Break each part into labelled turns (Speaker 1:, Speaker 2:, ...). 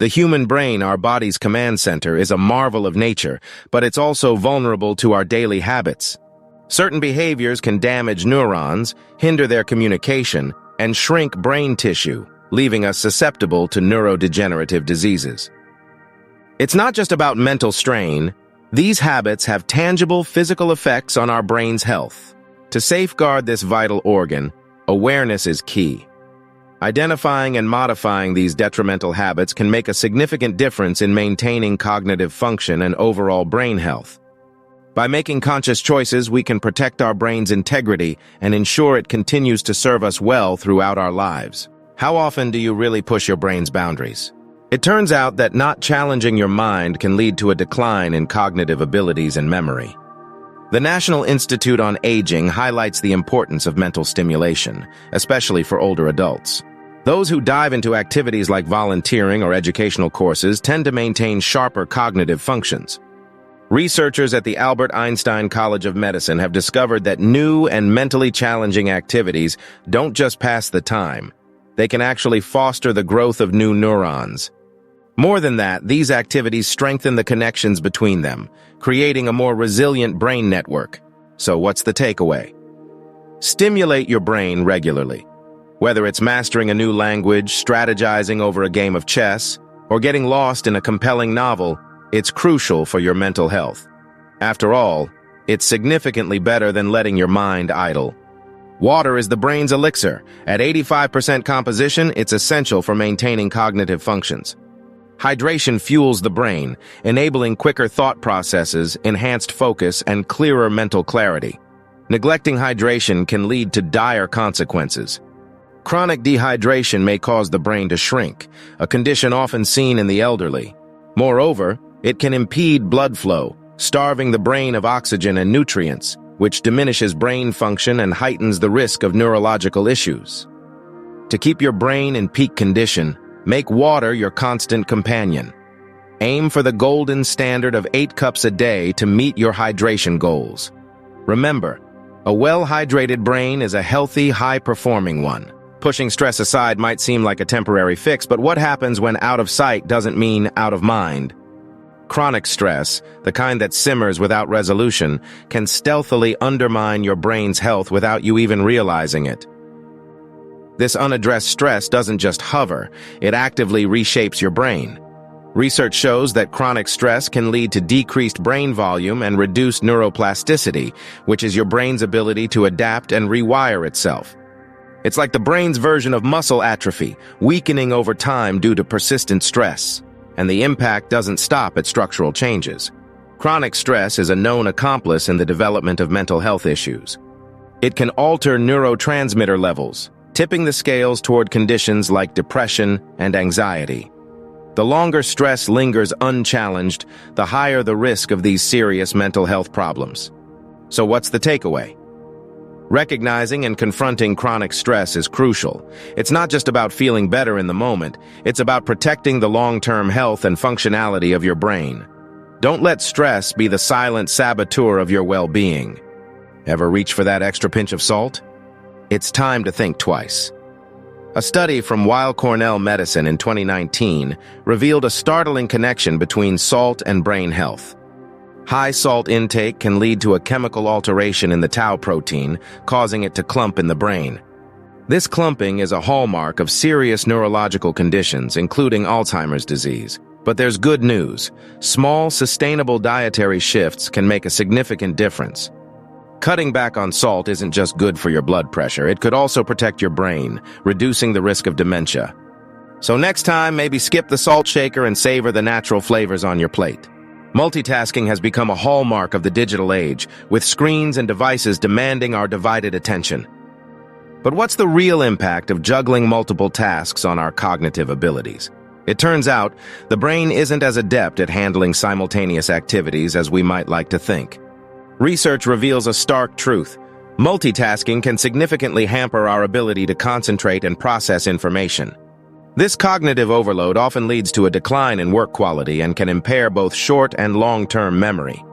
Speaker 1: The human brain, our body's command center, is a marvel of nature, but it's also vulnerable to our daily habits. Certain behaviors can damage neurons, hinder their communication, and shrink brain tissue, leaving us susceptible to neurodegenerative diseases. It's not just about mental strain. These habits have tangible physical effects on our brain's health. To safeguard this vital organ, awareness is key. Identifying and modifying these detrimental habits can make a significant difference in maintaining cognitive function and overall brain health. By making conscious choices, we can protect our brain's integrity and ensure it continues to serve us well throughout our lives. How often do you really push your brain's boundaries? It turns out that not challenging your mind can lead to a decline in cognitive abilities and memory. The National Institute on Aging highlights the importance of mental stimulation, especially for older adults. Those who dive into activities like volunteering or educational courses tend to maintain sharper cognitive functions. Researchers at the Albert Einstein College of Medicine have discovered that new and mentally challenging activities don't just pass the time. They can actually foster the growth of new neurons. More than that, these activities strengthen the connections between them, creating a more resilient brain network. So what's the takeaway? Stimulate your brain regularly. Whether it's mastering a new language, strategizing over a game of chess, or getting lost in a compelling novel, it's crucial for your mental health. After all, it's significantly better than letting your mind idle. Water is the brain's elixir. At 85% composition, it's essential for maintaining cognitive functions. Hydration fuels the brain, enabling quicker thought processes, enhanced focus, and clearer mental clarity. Neglecting hydration can lead to dire consequences. Chronic dehydration may cause the brain to shrink, a condition often seen in the elderly. Moreover, it can impede blood flow, starving the brain of oxygen and nutrients, which diminishes brain function and heightens the risk of neurological issues. To keep your brain in peak condition, make water your constant companion. Aim for the golden standard of 8 cups a day to meet your hydration goals. Remember, a well-hydrated brain is a healthy, high-performing one. Pushing stress aside might seem like a temporary fix, but what happens when out of sight doesn't mean out of mind? Chronic stress, the kind that simmers without resolution, can stealthily undermine your brain's health without you even realizing it. This unaddressed stress doesn't just hover, it actively reshapes your brain. Research shows that chronic stress can lead to decreased brain volume and reduced neuroplasticity, which is your brain's ability to adapt and rewire itself. It's like the brain's version of muscle atrophy, weakening over time due to persistent stress. And the impact doesn't stop at structural changes. Chronic stress is a known accomplice in the development of mental health issues. It can alter neurotransmitter levels, tipping the scales toward conditions like depression and anxiety. The longer stress lingers unchallenged, the higher the risk of these serious mental health problems. So what's the takeaway? Recognizing and confronting chronic stress is crucial. It's not just about feeling better in the moment, it's about protecting the long-term health and functionality of your brain. Don't let stress be the silent saboteur of your well-being. Ever reach for that extra pinch of salt? It's time to think twice. A study from Weill Cornell Medicine in 2019 revealed a startling connection between salt and brain health. High salt intake can lead to a chemical alteration in the tau protein, causing it to clump in the brain. This clumping is a hallmark of serious neurological conditions, including Alzheimer's disease. But there's good news. Small, sustainable dietary shifts can make a significant difference. Cutting back on salt isn't just good for your blood pressure, it could also protect your brain, reducing the risk of dementia. So next time, maybe skip the salt shaker and savor the natural flavors on your plate. Multitasking has become a hallmark of the digital age, with screens and devices demanding our divided attention. But what's the real impact of juggling multiple tasks on our cognitive abilities? It turns out, the brain isn't as adept at handling simultaneous activities as we might like to think. Research reveals a stark truth. Multitasking can significantly hamper our ability to concentrate and process information. This cognitive overload often leads to a decline in work quality and can impair both short and long-term memory.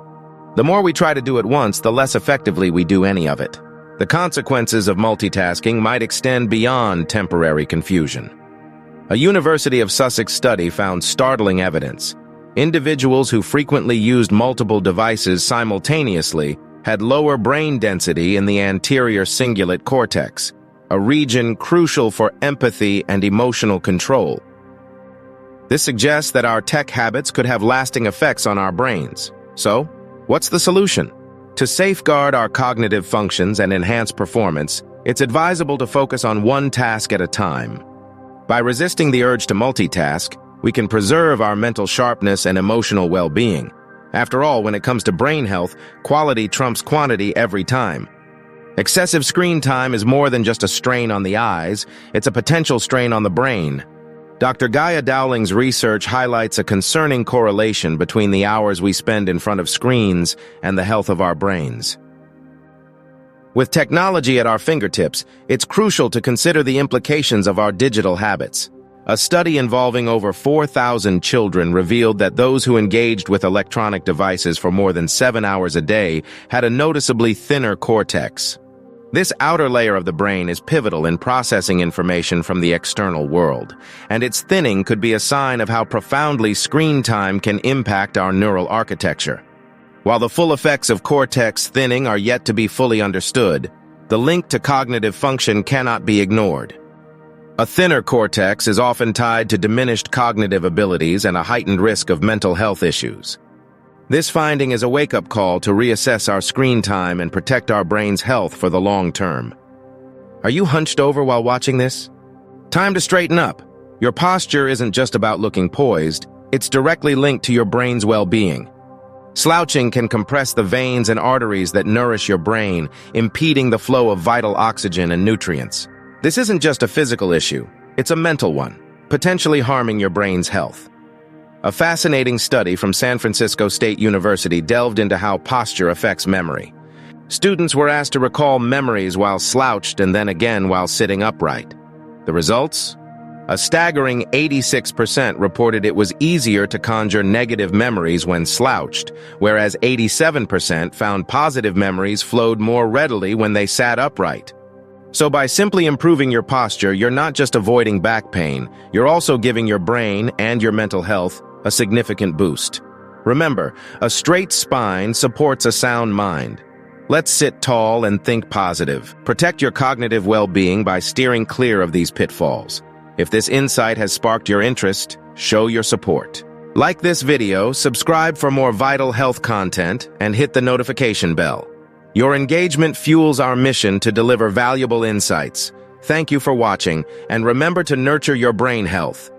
Speaker 1: The more we try to do at once, the less effectively we do any of it. The consequences of multitasking might extend beyond temporary confusion. A University of Sussex study found startling evidence. Individuals who frequently used multiple devices simultaneously had lower brain density in the anterior cingulate cortex, a region crucial for empathy and emotional control. This suggests that our tech habits could have lasting effects on our brains. So, what's the solution? To safeguard our cognitive functions and enhance performance, it's advisable to focus on one task at a time. By resisting the urge to multitask, we can preserve our mental sharpness and emotional well-being. After all, when it comes to brain health, quality trumps quantity every time. Excessive screen time is more than just a strain on the eyes, it's a potential strain on the brain. Dr. Gaia Dowling's research highlights a concerning correlation between the hours we spend in front of screens and the health of our brains. With technology at our fingertips, it's crucial to consider the implications of our digital habits. A study involving over 4,000 children revealed that those who engaged with electronic devices for more than 7 hours a day had a noticeably thinner cortex. This outer layer of the brain is pivotal in processing information from the external world, and its thinning could be a sign of how profoundly screen time can impact our neural architecture. While the full effects of cortex thinning are yet to be fully understood, the link to cognitive function cannot be ignored. A thinner cortex is often tied to diminished cognitive abilities and a heightened risk of mental health issues. This finding is a wake-up call to reassess our screen time and protect our brain's health for the long term. Are you hunched over while watching this? Time to straighten up. Your posture isn't just about looking poised, it's directly linked to your brain's well-being. Slouching can compress the veins and arteries that nourish your brain, impeding the flow of vital oxygen and nutrients. This isn't just a physical issue, it's a mental one, potentially harming your brain's health. A fascinating study from San Francisco State University delved into how posture affects memory. Students were asked to recall memories while slouched and then again while sitting upright. The results? A staggering 86% reported it was easier to conjure negative memories when slouched, whereas 87% found positive memories flowed more readily when they sat upright. So by simply improving your posture, you're not just avoiding back pain, you're also giving your brain and your mental health a significant boost. Remember, a straight spine supports a sound mind. Let's sit tall and think positive. Protect your cognitive well-being by steering clear of these pitfalls. If this insight has sparked your interest, show your support. Like this video, subscribe for more vital health content, and hit the notification bell. Your engagement fuels our mission to deliver valuable insights. Thank you for watching, and remember to nurture your brain health.